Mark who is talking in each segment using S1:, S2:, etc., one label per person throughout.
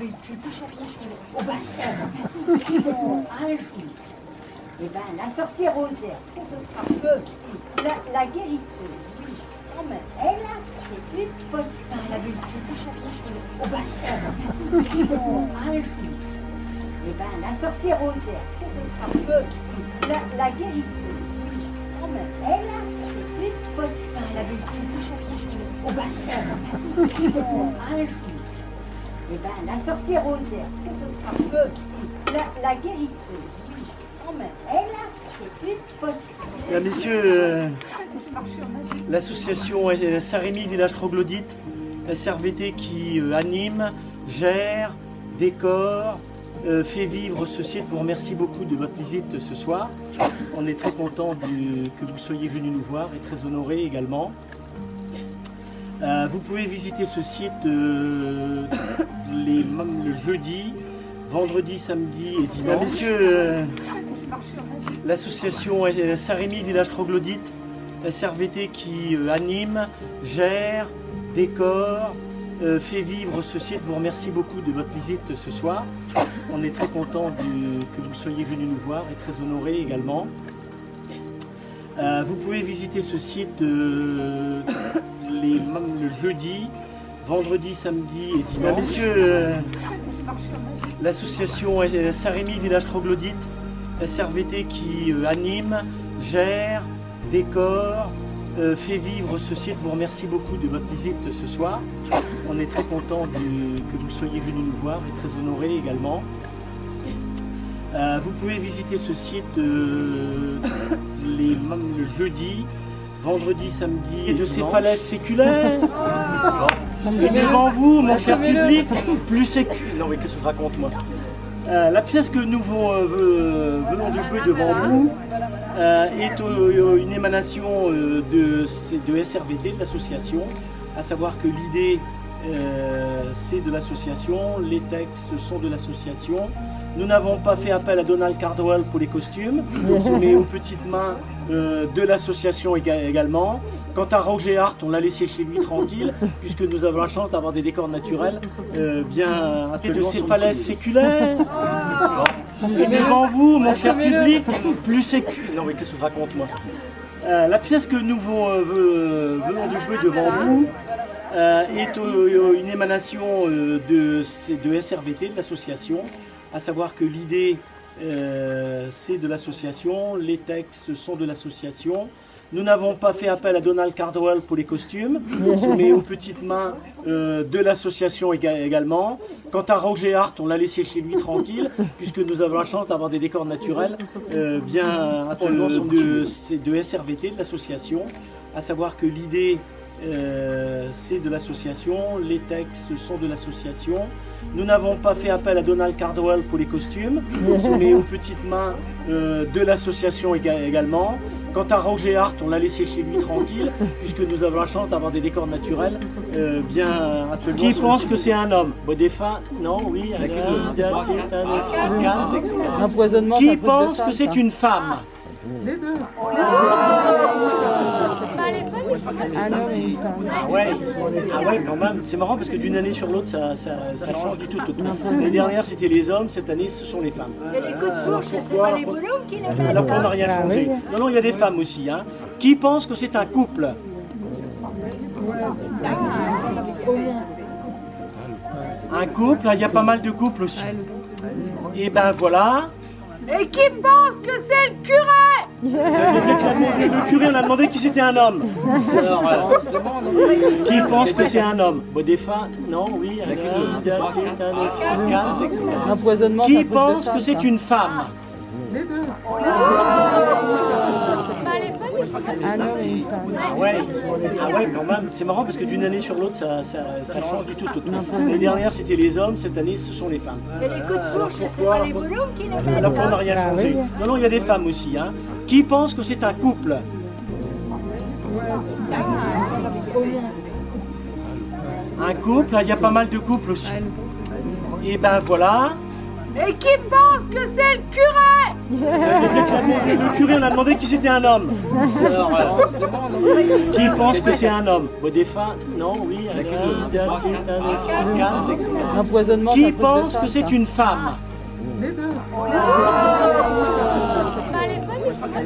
S1: avait le cul tout chafouin. Oh ben, c'est un jour. Eh ben, la sorcière Rosaire, la guérisseuse, oui, quand même, elle a fait une potion. Elle avait le cul tout chafouin. Oh ben, c'est un jour. Eh ben, la sorcière Rosaire, la guérisseuse, oui, quand même, elle a fait une potion. Elle avait le cul tout chafouin. Oh ben, c'est un jour. Eh ben, la sorcière Rosaire, la guérisseuse, oui, quand même, elle a fait une potion.
S2: Mesdames, Messieurs, l'association Saint-Rémy Village Troglodyte, SRVT qui anime, gère, décore, fait vivre ce site, vous remercie beaucoup de votre visite ce soir. On est très content que vous soyez venus nous voir et très honorés également. Vous pouvez visiter ce site le jeudi, vendredi, samedi et dimanche. Messieurs, l'association Saint-Rémy Village Troglodyte, SRVT qui anime, gère, décore, fait vivre ce site, vous remercie beaucoup de votre visite ce soir. On est très content que vous soyez venus nous voir et très honorés également. Vous pouvez visiter ce site le jeudi, vendredi, samedi et dimanche. Messieurs, l'association Saint-Rémy Village Troglodyte, SRVT qui anime, gère, décore, fait vivre ce site, vous remercie beaucoup de votre visite ce soir. On est très content que vous soyez venus nous voir et très honorés également. Vous pouvez visiter ce site le jeudi, vendredi, samedi et de ces falaises séculaires. Et devant vous, mon cher public, plus séculaire. Non mais qu'est-ce que je raconte moi? La pièce que nous venons de jouer devant vous est une émanation de SRVT, de l'association, à savoir que l'idée c'est de l'association, les textes sont de l'association. Nous n'avons pas fait appel à Donald Cardwell pour les costumes, mais aux petites mains de l'association également. Quant à Roger Hart, on l'a laissé chez lui tranquille, puisque nous avons la chance d'avoir des décors naturels bien de ces falaises séculaires. Et devant vous, mon cher public, plus séculaire. Non mais qu'est-ce que je raconte moi? La pièce que nous venons de jouer devant vous est une émanation de SRVT, de l'association, à savoir que l'idée c'est de l'association, les textes sont de l'association. Nous n'avons pas fait appel à Donald Cardwell pour les costumes, mais aux petites mains de l'association également. Quant à Roger Hart, on l'a laissé chez lui tranquille, puisque nous avons la chance d'avoir des décors naturels bien de SRVT, de l'association, à savoir que l'idée c'est de l'association, les textes sont de l'association. Nous n'avons pas fait appel à Donald Cardwell pour les costumes, mais aux petites mains de l'association également. Quant à Roger Hart, on l'a laissé chez lui tranquille, puisque nous avons la chance d'avoir des décors naturels bien. Qui pense que c'est un homme? Bon, des femmes, non, oui, avec
S3: L'empoisonnement.
S2: Qui pense que c'est une femme?
S3: Les deux.
S2: Ah ouais, quand même. C'est marrant parce que d'une année sur l'autre, ça change du tout. L'année dernière, c'était les hommes, cette année, ce sont les femmes.
S1: Et les coups de fourche, c'est pas les bonhommes qui les mettent.
S2: Alors on n'a rien changé. Non, il y a des femmes aussi. Hein. Qui pense que c'est un couple? Un couple, il y a pas mal de couples aussi. Et ben voilà.
S1: Et qui pense que c'est le curé?
S2: Le curé, on a demandé qui c'était un homme. Alors, qui pense que c'est un homme? Bon, des femmes, non, oui.
S3: L'empoisonnement.
S2: Qui pense que c'est une femme?
S3: Les deux.
S2: Ah ouais, quand même. C'est marrant parce que d'une année sur l'autre, ça change du tout. L'année dernière, c'était les hommes, cette année, ce sont les femmes.
S1: Et les coups de fourche, c'est pas les bonhommes qui les mettent.
S2: Alors on n'a rien changé. Non, il y a des femmes aussi. Hein. Qui pense que c'est un couple? Un couple, il y a pas mal de couples aussi. Et ben voilà.
S1: Et qui pense que c'est le curé?
S2: Le curé, on a demandé qui c'était un homme. Alors, qui pense que c'est un homme? Des femmes? Non, oui, avec
S3: L'empoisonnement.
S2: Qui pense que c'est une femme?
S3: Les deux.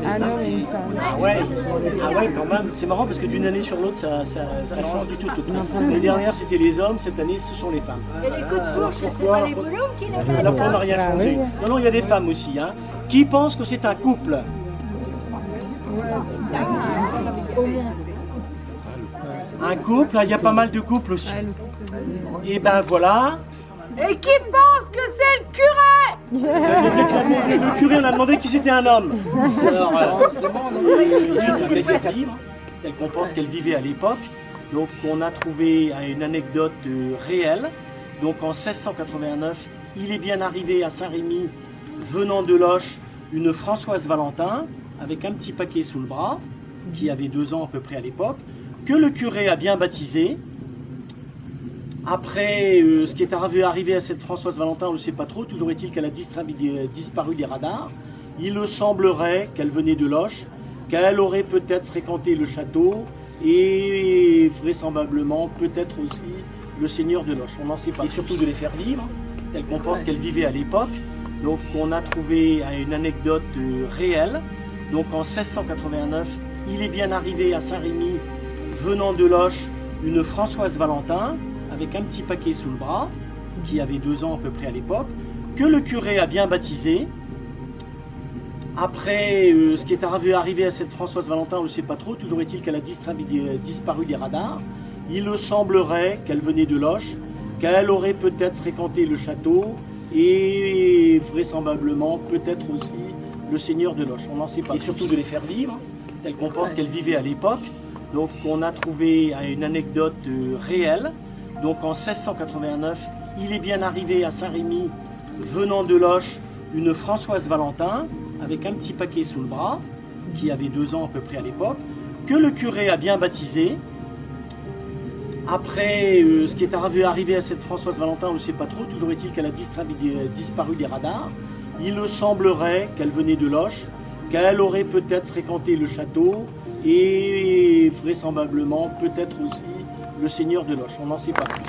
S3: Un homme et une femme.
S2: Ah ouais, quand même, c'est marrant parce que d'une année sur l'autre, ça change du tout. L'année dernière, c'était les hommes, cette année, ce sont les femmes.
S1: Et les coups de fourche, c'est
S2: Pourquoi?
S1: pas les boulots qui les mettent.
S2: Alors qu'on n'a rien changé. Non, non, il y a des femmes aussi. Hein. Qui pense que c'est un couple? Un couple, il y a pas mal de couples aussi. Et ben voilà.
S1: Et qui pense que c'est le curé?
S2: Le curé, on a demandé qui c'était un homme. Alors, les faire vivre, telle qu'on pense qu'elle vivait à l'époque. Donc on a trouvé une anecdote réelle. Donc en 1689, il est bien arrivé à Saint-Rémy, venant de Loches, une Françoise Valentin, avec un petit paquet sous le bras, qui avait 2 ans à peu près à l'époque, que le curé a bien baptisé. Après, ce qui est arrivé à cette Françoise Valentin, on ne le sait pas trop, toujours est-il qu'elle a disparu des radars. Il semblerait qu'elle venait de Loches, qu'elle aurait peut-être fréquenté le château et vraisemblablement peut-être aussi le seigneur de Loches. On n'en sait pas. Et surtout de les faire vivre, telle qu'on pense qu'elle vivait à l'époque. Donc on a trouvé une anecdote réelle. Donc en 1689, il est bien arrivé à Saint-Rémy, venant de Loches, une Françoise Valentin, avec un petit paquet sous le bras, qui avait 2 ans à peu près à l'époque, que le curé a bien baptisé. Après, ce qui est arrivé à cette Françoise Valentin, on ne le sait pas trop, toujours est-il qu'elle a disparu des radars. Il semblerait qu'elle venait de Loches, qu'elle aurait peut-être fréquenté le château et vraisemblablement peut-être aussi le seigneur de Loches. On n'en sait pas. Et surtout de les faire vivre, telle qu'on pense qu'elle vivait à l'époque. Donc on a trouvé une anecdote réelle. Donc en 1689, il est bien arrivé à Saint-Rémy, venant de Loches, une Françoise Valentin, avec un petit paquet sous le bras, qui avait 2 ans à peu près à l'époque, que le curé a bien baptisé. Après, ce qui est arrivé à cette Françoise Valentin, on ne le sait pas trop, toujours est-il qu'elle a disparu des radars. Il semblerait qu'elle venait de Loches, qu'elle aurait peut-être fréquenté le château et vraisemblablement peut-être aussi le seigneur de Loches. On n'en sait pas plus.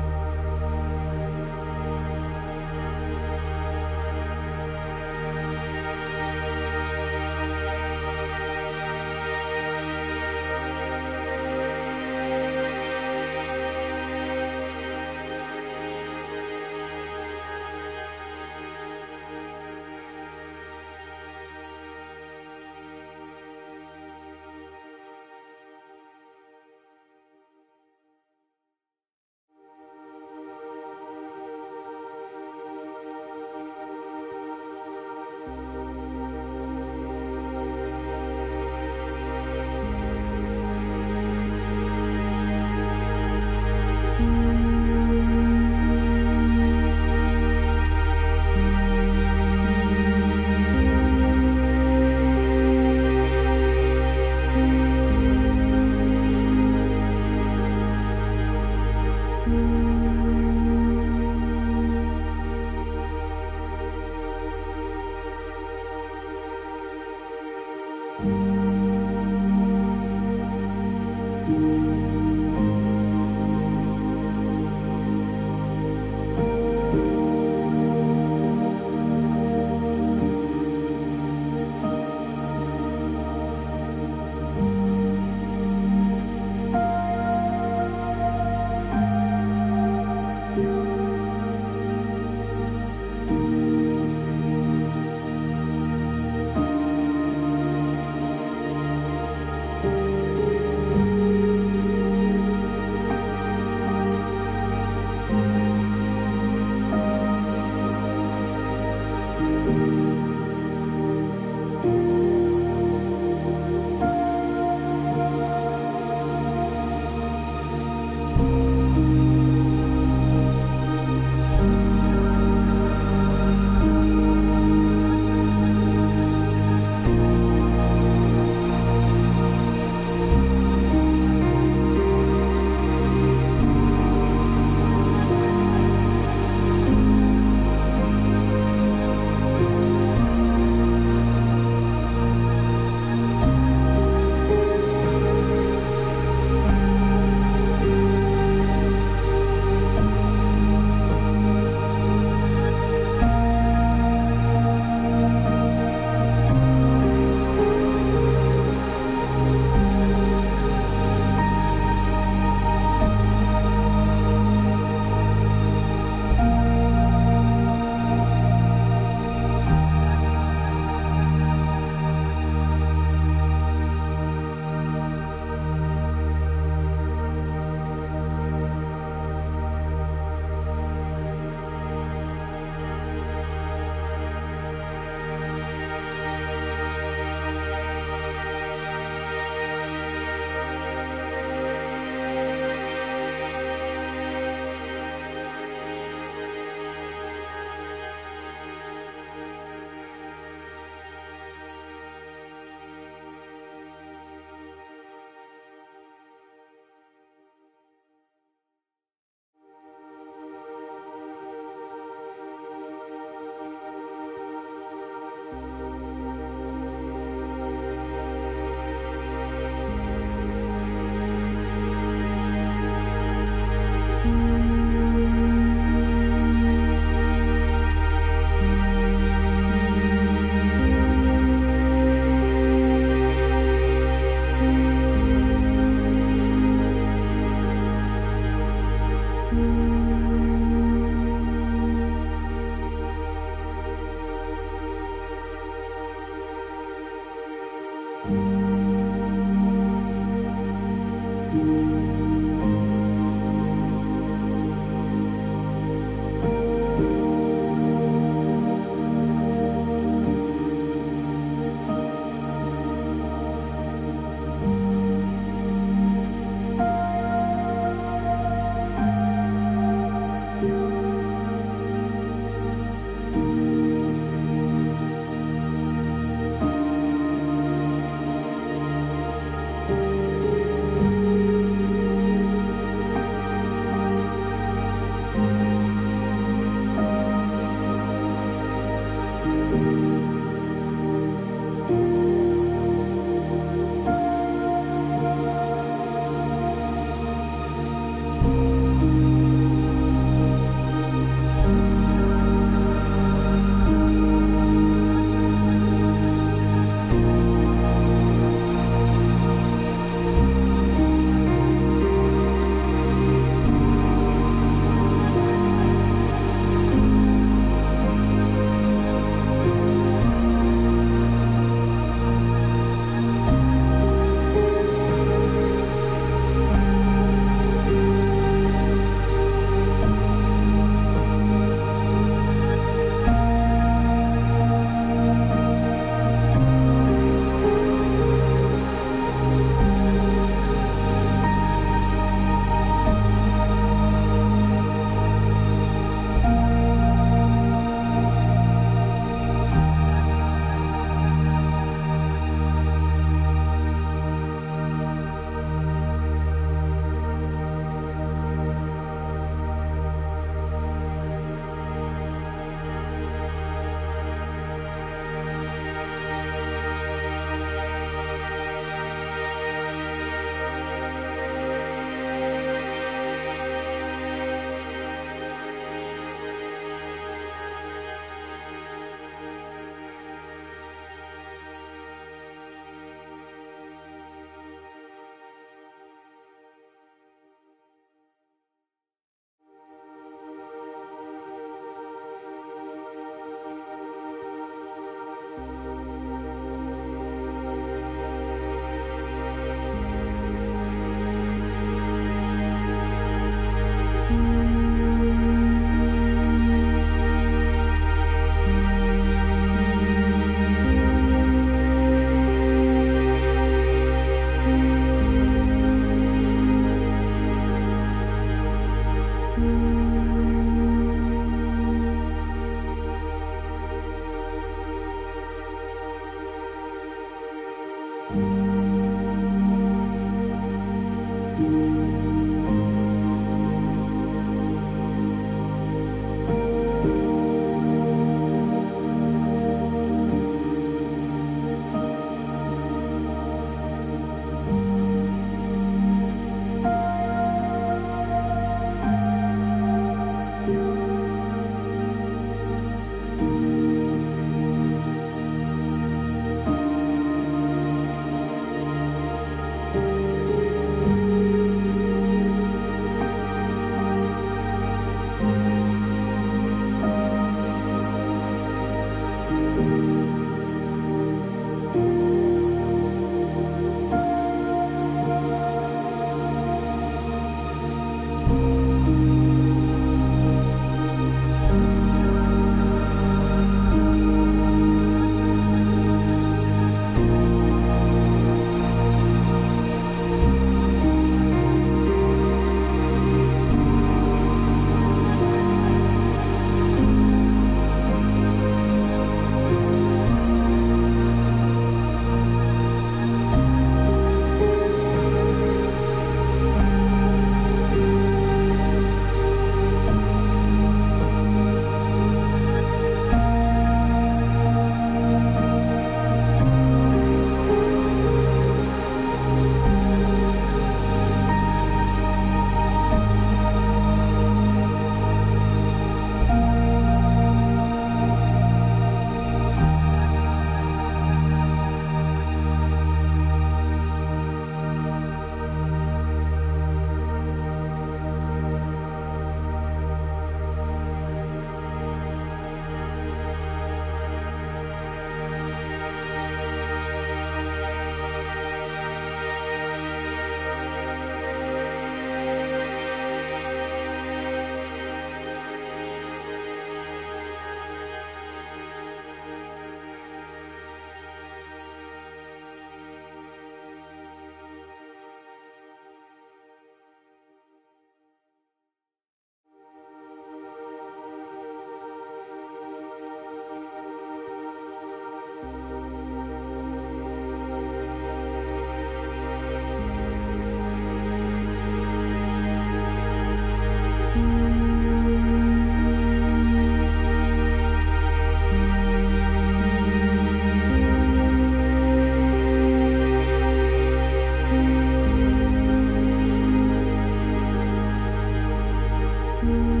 S2: Merci.